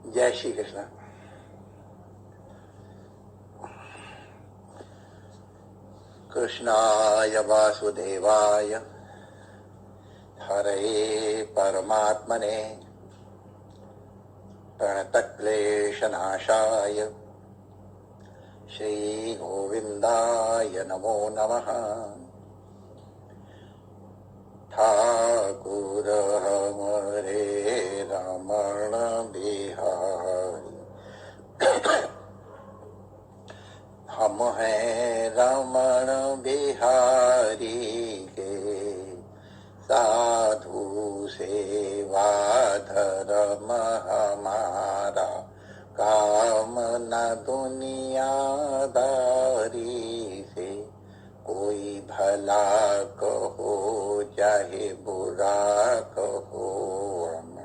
जय श्री कृष्ण। कृष्णाय वासुदेवाय हरये परमात्मने प्रणतक्लेशनाशाय श्रीगोविन्दाय नमो नमः। ठाकुर हमरे रमण बिहारी, हम हैं रमण बिहारी के साधु सेवा धर्म हमारा, काम न दुनियादारी से। कोई भला कहो चाहे बुरा कहो, हम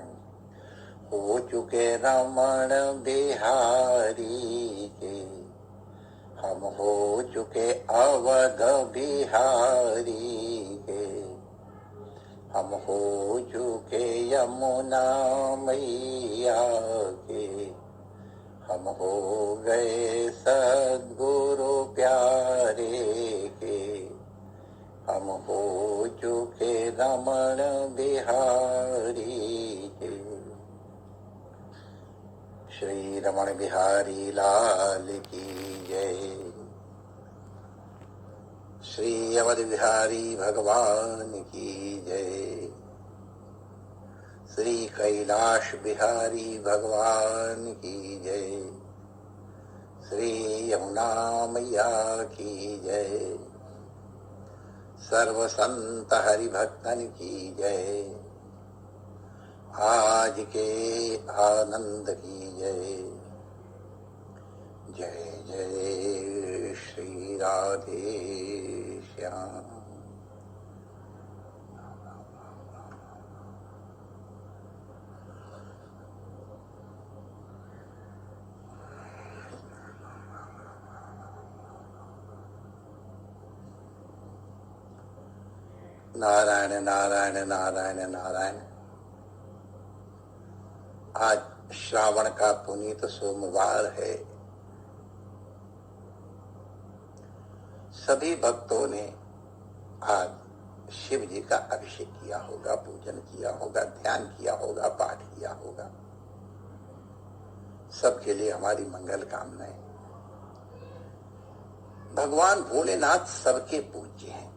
हो चुके रमण बिहारी के। हम हो चुके अवध बिहारी के, हम हो चुके यमुना मैया के। हम हो गए सद्गुरु प्यारे के, हम हो चुके रमण बिहारी के। श्री रमण बिहारी लाल की जय। श्री अवध बिहारी भगवान की जय। श्री कैलाश बिहारी भगवान की जय। श्री यमुना मैया की जय। सर्व संत हरि भक्तन की जय। आज के आनंद की जय। जय जय श्री राधे श्याम। नारायण नारायण नारायण नारायण। आज श्रावण का पुनीत सोमवार है। सभी भक्तों ने आज शिव जी का अभिषेक किया होगा, पूजन किया होगा, ध्यान किया होगा, पाठ किया होगा। सबके लिए हमारी मंगल कामनाएं। भगवान भोलेनाथ सबके पूज्य हैं,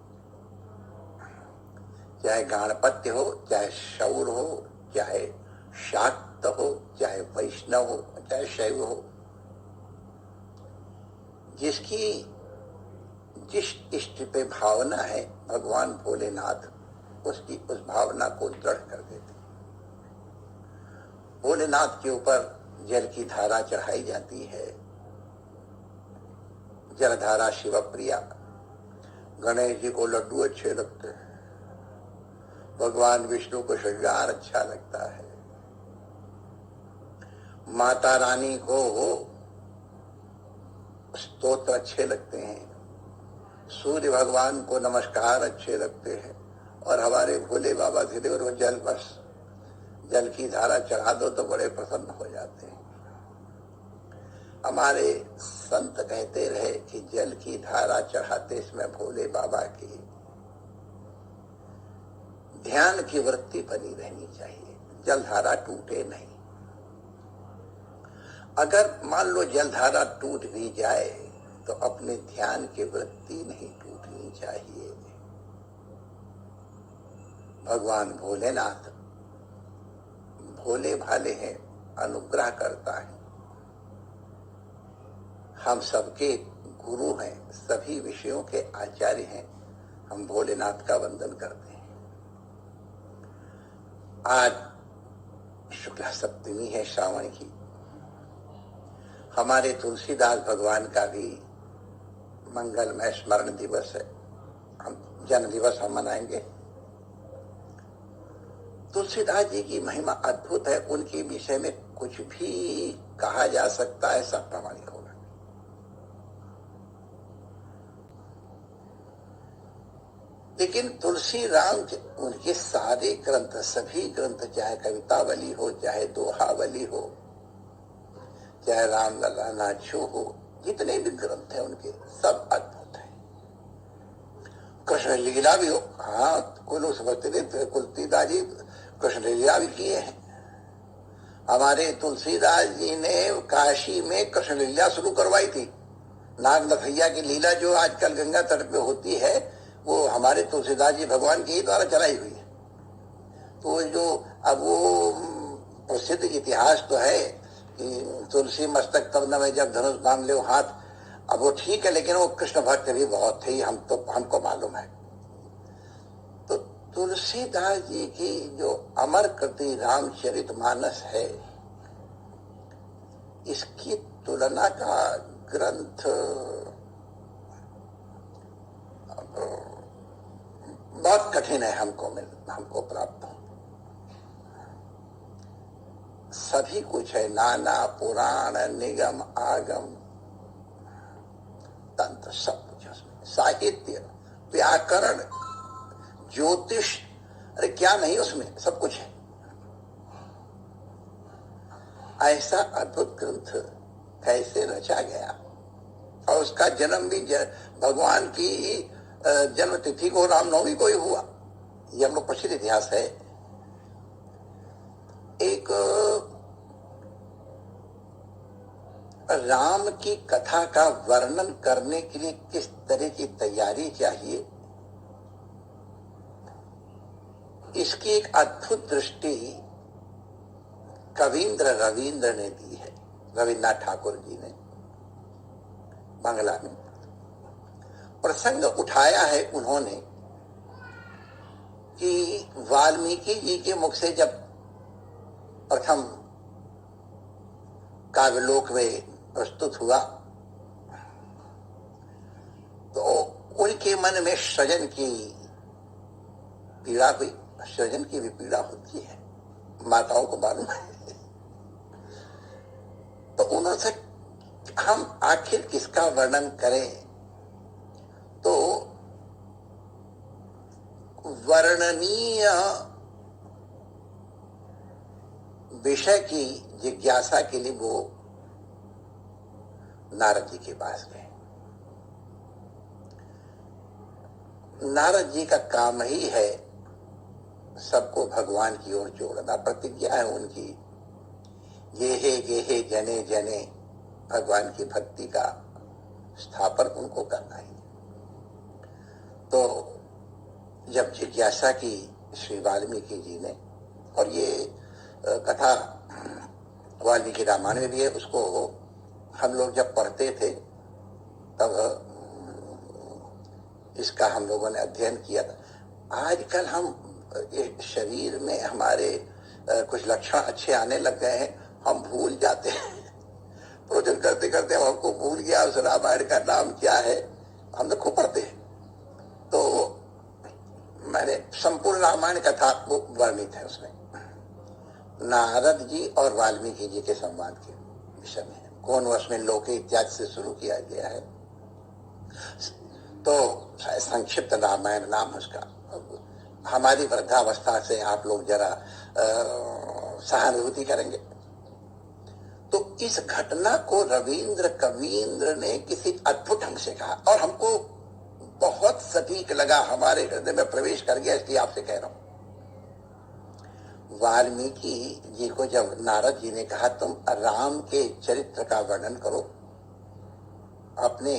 चाहे गणपत्य हो, चाहे शौर हो, चाहे शाक्त हो, चाहे वैष्णव हो, चाहे शैव हो। जिसकी जिस इष्ट पे भावना है, भगवान भोलेनाथ उसकी उस भावना को दृढ़ कर देते। भोलेनाथ के ऊपर जल की धारा चढ़ाई जाती है। जलधारा शिव प्रिया। गणेश जी को लड्डू अच्छे लगते हैं, भगवान विष्णु को श्रृंगार अच्छा लगता है, माता रानी को स्तोत्र अच्छे लगते हैं, सूर्य भगवान को नमस्कार अच्छे लगते हैं, और हमारे भोले बाबा धीरे और जल बस जल की धारा चढ़ा दो तो बड़े प्रसन्न हो जाते हैं। हमारे संत कहते रहे कि जल की धारा चढ़ाते इसमें भोले बाबा की ध्यान की वृत्ति बनी रहनी चाहिए, जलधारा टूटे नहीं। अगर मान लो जलधारा टूट भी जाए तो अपने ध्यान की वृत्ति नहीं टूटनी चाहिए। भगवान भोलेनाथ भोले भाले हैं, अनुग्रह करता है। हम सबके गुरु हैं, सभी विषयों के आचार्य हैं। हम भोलेनाथ का वंदन करते हैं। आज शुक्ला सप्तमी है श्रावण की। हमारे तुलसीदास भगवान का भी मंगलमय स्मरण दिवस है। हम जन्म दिवस हम मनाएंगे। तुलसीदास जी की महिमा अद्भुत है। उनके विषय में कुछ भी कहा जा सकता है, सब प्रामाणिक होगा। लेकिन तुलसी राम उनके सारे ग्रंथ, सभी ग्रंथ, चाहे कवितावली हो, चाहे दोहावली हो, चाहे राम लला नाचो हो, जितने भी ग्रंथ हैं उनके सब अद्भुत हैं। कृष्ण लीला भी हो, हाँ कुल समझते थे तुलसीदास जी कृष्ण लीला भी किए हैं। हमारे तुलसीदास जी ने काशी में कृष्ण लीला शुरू करवाई थी। नाग नथैया की लीला जो आजकल गंगा तट पे होती है, वो हमारे तुलसीदास जी भगवान के ही द्वारा चलाई हुई है। तो जो अब वो प्रसिद्ध इतिहास तो है कि तुलसी मस्तक तब न में जब धनुष बांध ले हाथ, अब वो ठीक है, लेकिन वो कृष्ण भक्त भी बहुत थे, हमको मालूम है। तो तुलसीदास जी की जो अमर कृति रामचरितमानस है, इसकी तुलना का ग्रंथ बहुत कठिन है हमको प्राप्त हो। सभी कुछ है, नाना पुराण निगम आगम तंत्र सब कुछ है उसमें, साहित्य व्याकरण ज्योतिष, अरे क्या नहीं उसमें सब कुछ है। ऐसा अद्भुत ग्रंथ कैसे रचा गया, और उसका जन्म भी भगवान की जन्म तिथि को रामनवमी को ही हुआ, ये हम लोग प्रसिद्ध इतिहास है। एक राम की कथा का वर्णन करने के लिए किस तरह की तैयारी चाहिए, इसकी एक अद्भुत दृष्टि कवींद्र रविंद्र ने दी है। रविन्द्रनाथ ठाकुर जी ने बांग्ला में प्रसंग उठाया है उन्होंने कि वाल्मीकि जी के मुख से जब प्रथम काव्यलोक में प्रस्तुत हुआ, तो उनके मन में सृजन की पीड़ा हुई। सृजन की भी पीड़ा होती है, माताओं को मालूम है। तो उन्होंने हम आखिर किसका वर्णन करें, तो वर्णनीय विषय की जिज्ञासा के लिए वो नारद जी के पास गए। नारद जी का काम ही है सबको भगवान की ओर जोड़ना, प्रतिज्ञा है उनकी, गेहे जने जने, भगवान की भक्ति का स्थापन उनको करना है। तो जब जिज्ञासा की श्री वाल्मीकि जी ने, और ये कथा वाल्मीकि रामायण में भी है, उसको हम लोग जब पढ़ते थे तब इसका हम लोगों ने अध्ययन किया था। आजकल हम शरीर में हमारे कुछ लक्षण अच्छे आने लग गए हैं, हम भूल जाते हैं। भोजन करते करते हमको भूल गया उस रामायण का नाम क्या है, हम तो खूब पढ़ते हैं। तो मैंने संपूर्ण रामायण कथा वो वर्णित है उसमें, नारद जी और वाल्मीकि जी के संवाद के विषय में, कौन वर्ष में लोके इत्यादि से शुरू किया गया है। तो संक्षिप्त रामायण नाम उसका। हमारी वृद्धावस्था से आप लोग जरा सहानुभूति करेंगे। तो इस घटना को रविंद्र कवींद्र ने किसी अद्भुत ढंग से कहा, और हमको बहुत सटीक लगा, हमारे हृदय में प्रवेश कर गया, इसलिए आपसे कह रहा हूं। वाल्मीकि जी को जब नारद जी ने कहा तुम राम के चरित्र का वर्णन करो, अपने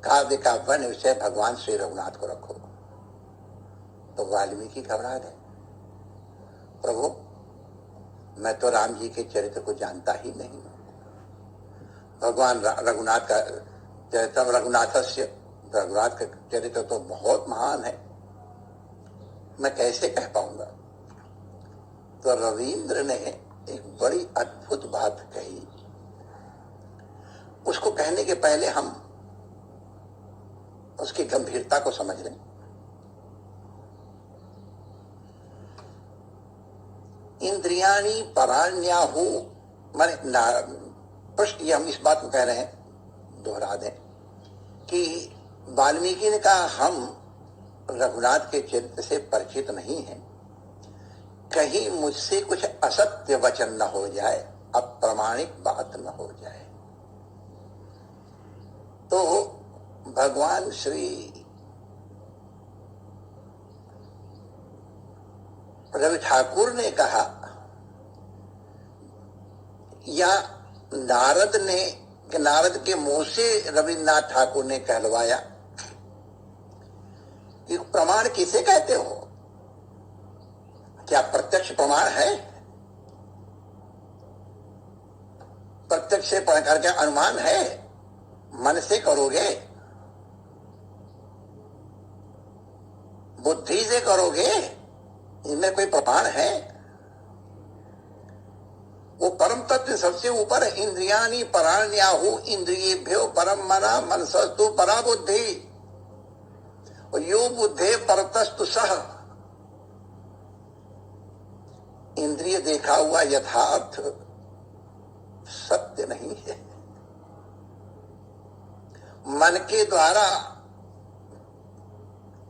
काव्य का वन विषय भगवान श्री रघुनाथ को रखो, तो वाल्मीकि घबरा गए। प्रभु मैं तो राम जी के चरित्र को जानता ही नहीं, भगवान रघुनाथ का चरित्र, रघुनाथस्य, रघुनाथ का चरित्र तो बहुत महान है, मैं कैसे कह पाऊंगा। तो रविंद्र ने एक बड़ी अद्भुत बात कही। उसको कहने के पहले हम उसकी गंभीरता को समझ लें। इंद्रियाणी पराण्याहु, माने प्रश्न हम इस बात को कह रहे हैं, दोहरा दें कि वाल्मीकि ने कहा हम रघुनाथ के चरित्र से परिचित नहीं हैं, कहीं मुझसे कुछ असत्य वचन न हो जाए, अप्रामाणिक बात न हो जाए। तो भगवान श्री रवि ठाकुर ने कहा या नारद के मुंह से रविन्द्रनाथ ठाकुर ने कहलवाया कि प्रमाण किसे कहते हो? क्या प्रत्यक्ष प्रमाण है? प्रत्यक्ष से पढ़ करके अनुमान है? मन से करोगे? बुद्धि से करोगे? इनमें कोई प्रमाण है? वो परम तत्व सबसे ऊपर है। इंद्रियाणि पराण्याहु इंद्रियेभ्यो परम मना मनसस्तु परा बुद्धि यो बुद्धे परतस्तु सह। इंद्रिय देखा हुआ यथार्थ सत्य नहीं है। मन के द्वारा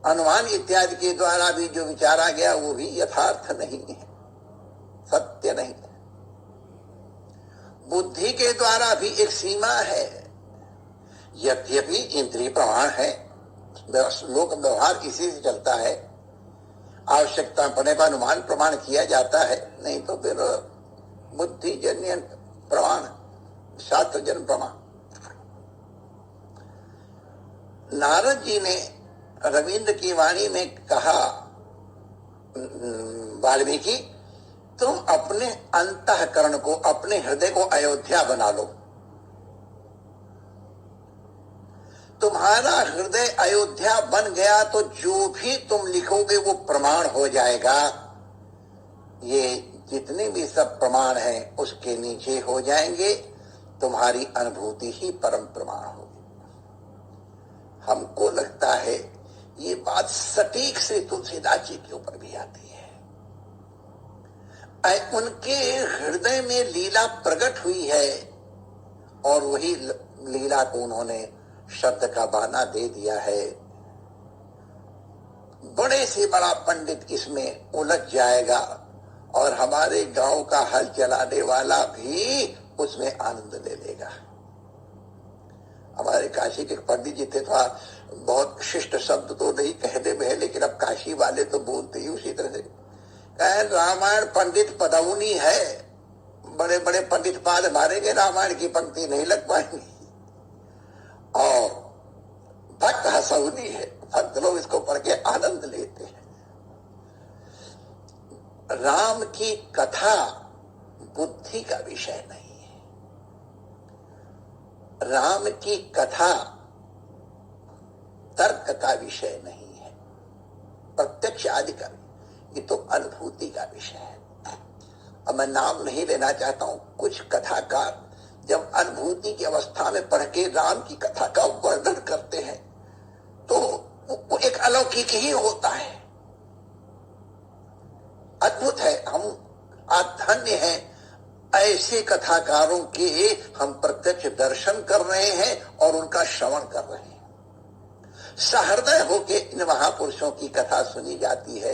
अनुमान इत्यादि के द्वारा भी जो विचारा गया वो भी यथार्थ नहीं है, सत्य नहीं है। बुद्धि के द्वारा भी एक सीमा है। यद्यपि इंद्रिय प्रमाण है, लोक व्यवहार इसी से चलता है, आवश्यकता पड़ने पर अनुमान प्रमाण किया जाता है, नहीं तो फिर बुद्धिजन्य प्रमाण, शास्त्रजन्य प्रमाण। नारद जी ने रविंद्र की वाणी में कहा, वाल्मीकि तुम अपने अंतःकरण को, अपने हृदय को अयोध्या बना लो। तुम्हारा हृदय अयोध्या बन गया तो जो भी तुम लिखोगे वो प्रमाण हो जाएगा। ये जितने भी सब प्रमाण हैं उसके नीचे हो जाएंगे, तुम्हारी अनुभूति ही परम प्रमाण होगी। हमको लगता है ये बात सटीक से तुलसीदास जी के ऊपर भी आती है। उनके हृदय में लीला प्रकट हुई है और वही लीला को उन्होंने शब्द का बहाना दे दिया है। बड़े से बड़ा पंडित इसमें उलझ जाएगा और हमारे गांव का हल चलाने वाला भी उसमें आनंद ले लेगा। हमारे काशी के पंडित जी थे, थोड़ा बहुत शिष्ट शब्द तो नहीं कहने में है, लेकिन अब काशी वाले तो बोलते ही उसी तरह से। कहे रामायण पंडित पदौनी है, बड़े बड़े पंडित पाद मारेंगे, रामायण की पंक्ति नहीं लग पाएंगी। और भक्त हंसौनी है, भक्त लोग इसको पढ़ के आनंद लेते हैं। राम की कथा बुद्धि का विषय नहीं है। राम की कथा तर्क का विषय नहीं है, प्रत्यक्ष आदि का, ये तो अनुभूति का विषय है। अब मैं नाम नहीं लेना चाहता हूं, कुछ कथाकार जब अनुभूति की अवस्था में पढ़ के राम की कथा का वर्णन करते हैं तो वो एक अलौकिक ही होता है, अद्भुत है। हम धन्य हैं, ऐसे कथाकारों के हम प्रत्यक्ष दर्शन कर रहे हैं और उनका श्रवण कर रहे हैं। सहृदय होके इन महापुरुषों की कथा सुनी जाती है,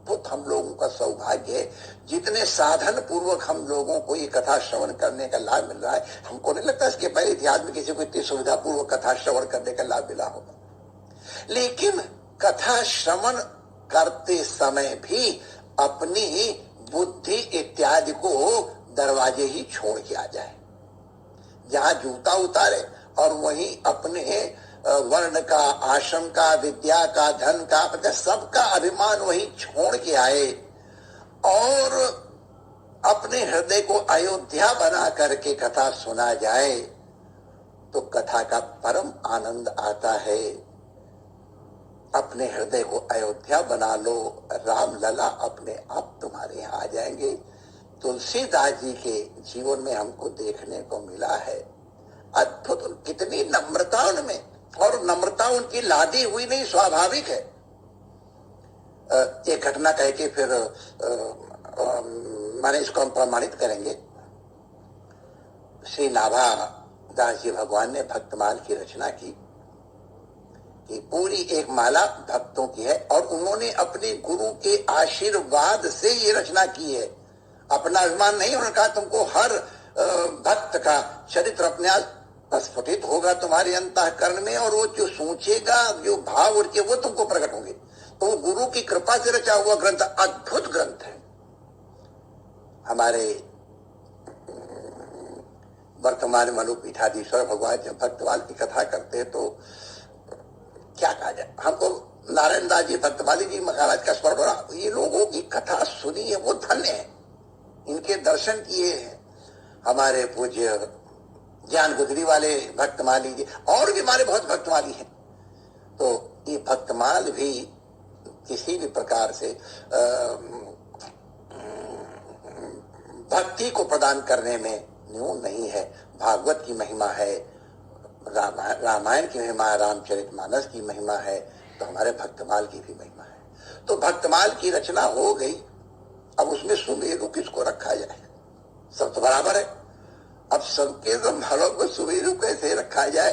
तो हम लोगों का सौभाग्य है। जितने साधन पूर्वक हम लोगों को ये कथा श्रवण करने का लाभ मिल रहा है, हमको नहीं लगता इसके पहले इतिहास में किसी को इतनी सुविधा पूर्वक कथा श्रवण करने का लाभ मिला होगा। लेकिन कथा श्रवण करते समय भी अपनी बुद्धि इत्यादि को दरवाजे ही छोड़ के आ जाए। जहां जूता उतारे और वहीं अपने वर्ण का, आश्रम का, विद्या का, धन का, सबका अभिमान वहीं छोड़ के आए और अपने हृदय को अयोध्या बना करके कथा सुना जाए तो कथा का परम आनंद आता है। अपने हृदय को अयोध्या बना लो, राम लला अपने आप तुम्हारे यहाँ आ जाएंगे। तुलसीदास जी के जीवन में हमको देखने को मिला है अद्भुत, कितनी नम्रता उनमें, और नम्रता उनकी लादी हुई नहीं, स्वाभाविक है। एक घटना कह के फिर माने इसको हम प्रमाणित करेंगे। श्री नाभा दास जी भगवान ने भक्तमाल की रचना की, कि पूरी एक माला भक्तों की है और उन्होंने अपने गुरु के आशीर्वाद से ये रचना की है। अपना अभिमान नहीं। उन्होंने कहा तुमको हर भक्त का चरित्र अपने आप स्फुटित होगा तुम्हारे अंतःकरण में, और वो जो सोचेगा, जो भाव उठे, वो तुमको प्रकट होंगे। तो वो गुरु की कृपा से रचा हुआ ग्रंथ, अद्भुत ग्रंथ है। हमारे वर्तमान मनोपीठाधीश्वर भगवान जब भक्तवाल की कथा करते हैं तो क्या कहा जाए, हमको नारायण दास जी भक्तवाली जी महाराज का स्मरण हो रहा। ये लोगों की कथा सुनी है वो धन्य है, इनके दर्शन किए हैं। हमारे पूज्य ज्ञान गुजरी वाले भक्तमाली जी, और भी हमारे बहुत भक्तमाली हैं। तो ये भक्तमाल भी किसी भी प्रकार से भक्ति को प्रदान करने में न्यून नहीं है। भागवत की महिमा है, रामायण की महिमा है, रामचरितमानस की महिमा है, तो हमारे भक्तमाल की भी महिमा है। तो भक्तमाल की रचना हो गई, अब उसमें सुमेरु किसको रखा जाए? सब तो बराबर है। अब सबके संभालों को सुमेरु कैसे रखा जाए,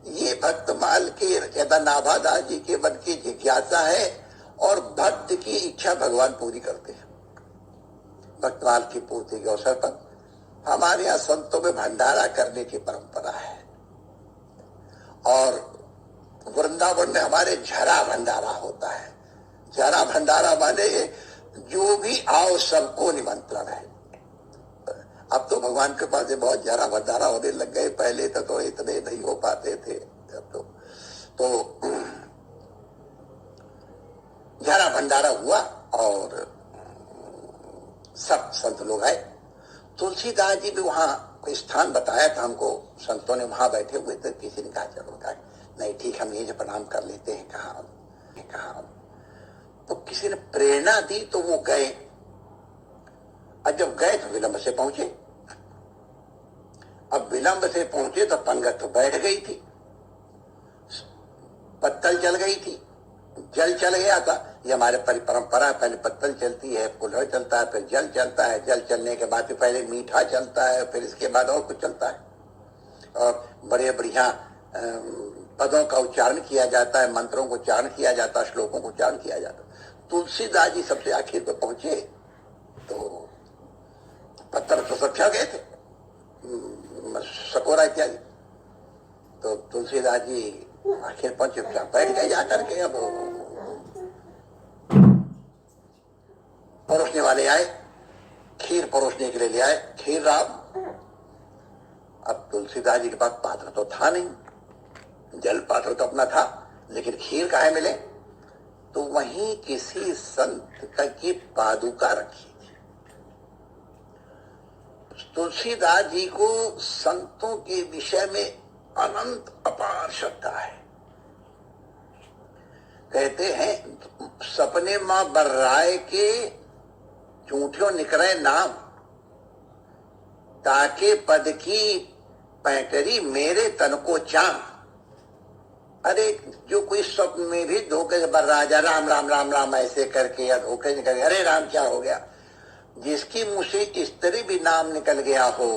ये भक्तमाल के रचयिता नाभादास जी के मन की जिज्ञासा है, और भक्त की इच्छा भगवान पूरी करते हैं। भक्तमाल की पूर्ति के अवसर पर हमारे यहाँ संतों में भंडारा करने की परंपरा है, और वृंदावन में हमारे झरा भंडारा होता है। झरा भंडारा माने जो भी आओ सबको निमंत्रण है। अब तो भगवान के पास बहुत झरा भंडारा होने लग गए, पहले तो इतने नहीं हो पाते थे। तो झरा भंडारा हुआ और सब संत लोग आए। तुलसीदास जी भी वहां कोई स्थान बताया था हमको, संतों ने वहां बैठे हुए थे। किसी ने कहा चलो, कहा नहीं ठीक, हम ये प्रणाम कर लेते हैं। कहा तो किसी ने प्रेरणा दी तो वो गए, और जब गए तो विलंब से पहुंचे। अब विलंब से पहुंचे तो पंगत तो बैठ गई थी, पत्तल जल गई थी, जल चल गया था। ये हमारे परंपरा, पहले पत्तल चलती है, कुल्हड़ चलता है, फिर जल चलता है। जल चलने के बाद पहले मीठा चलता है, फिर इसके बाद और कुछ चलता है, और बड़े बढ़िया पदों का उच्चारण किया जाता है, मंत्रों को उच्चारण किया जाता है, श्लोकों को उच्चारण किया जाता है। तुलसीदास जी सबसे आखिर पे पहुंचे तो पत्थर तो सब चढ़ गए थे, सकोरा इत्यादि। तो तुलसीदास जी आखिर पर चुपचाप बैठ गए जाकर के। अब परोसने वाले आए, खीर परोसने के लिए ले आए, खीर राम। अब तुलसीदास जी के पास पात्र तो था नहीं, जल पात्र तो अपना था, लेकिन खीर काहे मिले? तो वहीं किसी संत की पादुका रखी थी। तुलसीदास जी को संतों के विषय में अनंत अपार श्रद्धा है। कहते हैं सपने मां बर्राए के झूठियों निकरे नाम, ताके पद की पैटरी मेरे तन को चाम। अरे जो कोई स्वप्न में भी धोखे से बर्रा जा, राम राम राम राम ऐसे करके, या धोखे से करके अरे राम क्या हो गया, जिसकी मुंह से स्त्री भी नाम निकल गया हो,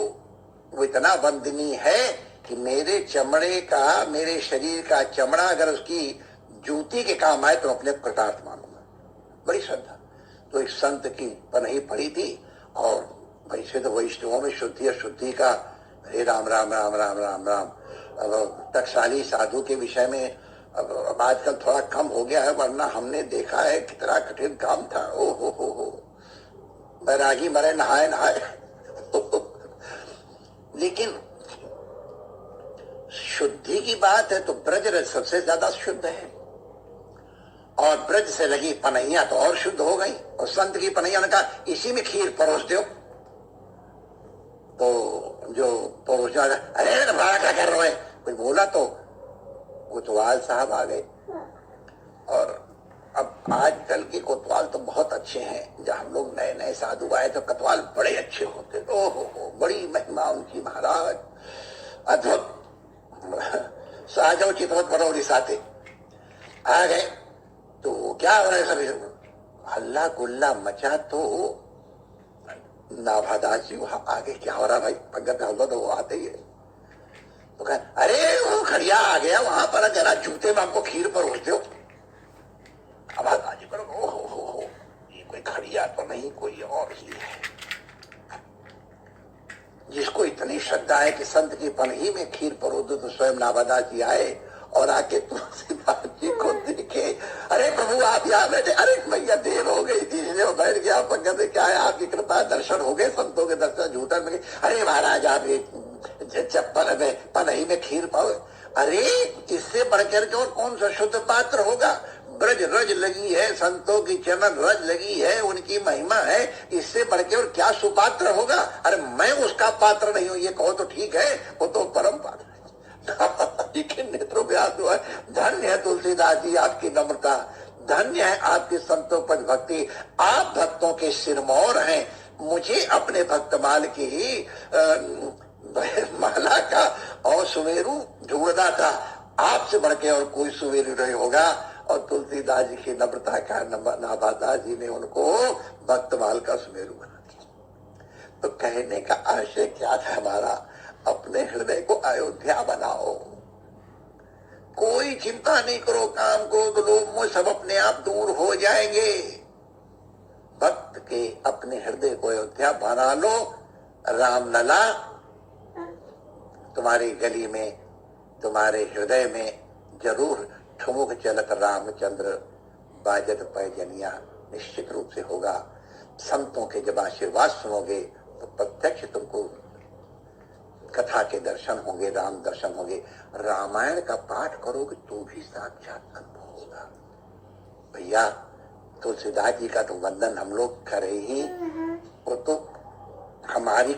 वो इतना वंदनीय है कि मेरे चमड़े का, मेरे शरीर का चमड़ा अगर उसकी जूती के काम आए तो अपने कृतार्थ मानूंगा। बड़ी श्रद्धा। तो एक संत की पनही पड़ी थी, और वैसे तो वैष्णवों में शुद्धि और शुद्धि का हे राम राम राम राम राम राम। अब टकसाली साधु के विषय में अब आजकल थोड़ा कम हो गया है, वरना हमने देखा है कितना कठिन काम था। ओ हो बैरागी मरे नहाए नहाए। लेकिन शुद्धि की बात है तो ब्रज रज सबसे ज्यादा शुद्ध है, और ब्रज से लगी पनैया तो और शुद्ध हो गई। और संत की पनैया ने कहा इसी में खीर परोस दो। तो जो परोस, अरे भाड़ा क्या कर रहे हो, कोई बोला तो कोतवाल साहब आ गए। और अब आजकल के कोतवाल तो बहुत अच्छे हैं, जब हम लोग नए नए साधु आए तो कोतवाल बड़े अच्छे होते। ओहो बड़ी महिमा उनकी महाराज, अद्भुत। साजो चितवत बड़ौरी साथे आ गए तो क्या हो रहा है, सभी हल्ला गुल्ला मचा। तो नाभादास जी वहां आगे क्या हो रहा भाई, पंगत में होगा तो वो आते ही है। तो कहा अरे वो खड़िया आ गया वहां पर, जरा जूते में हमको खीर परोस दो। अब दादाजी पर हो ये कोई खड़िया तो नहीं, कोई और ही है। इतनी श्रद्धा है कि संत की पनही में खीर परोदो तो स्वयं नाभादास जी आए और आके तुलसीदास जी को देखे। अरे प्रभु आप यहाँ बैठे, अरे भैया देर हो गई थी इसलिए बैठ गया। आप कहते क्या है, आपकी कृपा दर्शन हो गए, संतों के दर्शन झूठन में। अरे महाराज आप चप्पल में पनही में खीर पाओ। अरे इससे बढ़कर के और कौन सा शुद्ध पात्र होगा। ब्रज रज लगी है, संतों की चरण रज लगी है, उनकी महिमा है, इससे बढ़ के और क्या सुपात्र होगा। अरे मैं उसका पात्र नहीं हूं ये कहो तो ठीक है, वो तो परम पात्र है। के नेत्रों में आंसू है। धन्य है तुलसीदास जी आपकी नम्रता, धन्य है आपकी संतों पर भक्ति। आप भक्तों के सिरमौर हैं। मुझे अपने भक्तमाल की ही माला का और सुमेरु ढूंढना था, आपसे बढ़ के और कोई सुमेरु नहीं होगा। और तुलसीदास जी की नम्रता का नाभादास जी ने उनको भक्तमाल का सुमेरु बना दिया। तो कहने का आशय क्या था हमारा, अपने हृदय को अयोध्या बनाओ, कोई चिंता नहीं करो, काम क्रोध लोभ मोह सब अपने आप दूर हो जाएंगे। भक्त के अपने हृदय को अयोध्या बना लो। राम लला तुम्हारी गली में, तुम्हारे हृदय में जरूर ठुमुक चलत रामचंद्र बाजत पैजनिया निश्चित रूप से होगा। संतों के जब आशीर्वाद सुनोगे तो प्रत्यक्ष तुमको कथा के दर्शन होंगे, राम दर्शन होंगे। रामायण का पाठ करोगे तो भी साक्षात अनुभव होगा। भैया तुलसीदास जी का तो वंदन हम लोग करे ही, वो तो हमारी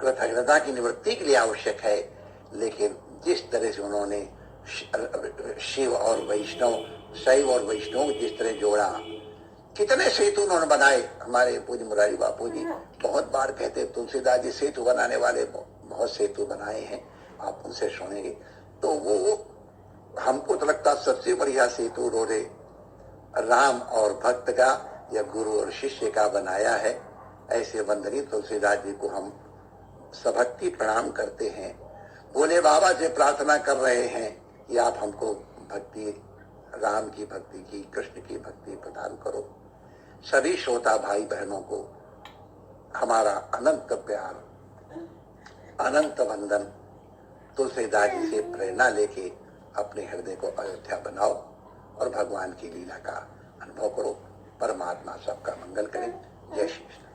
कृतज्ञता की निवृत्ति के लिए आवश्यक है। लेकिन जिस तरह से उन्होंने शिव और वैष्णव, शैव और वैष्णव जिस तरह जोड़ा, कितने सेतु उन्होंने बनाए। हमारे पूज्य मुरारी बापू जी बहुत बार कहते तुलसीदास जी सेतु बनाने वाले, बहुत सेतु बनाए हैं, आप उनसे सुनेंगे। तो वो हमको तो लगता सबसे बढ़िया सेतु उन्होंने राम और भक्त का या गुरु और शिष्य का बनाया है। ऐसे वंदनीय तुलसीदास जी को हम सभक्ति प्रणाम करते हैं। भोले बाबा से प्रार्थना कर रहे हैं कि आप हमको भक्ति, राम की भक्ति की, कृष्ण की भक्ति प्रदान करो। सभी श्रोता भाई बहनों को हमारा अनंत प्यार, अनंत वंदन। तुलसीदास जी से प्रेरणा लेके अपने हृदय को अयोध्या बनाओ और भगवान की लीला का अनुभव करो। परमात्मा सबका मंगल करें। जय श्री कृष्ण।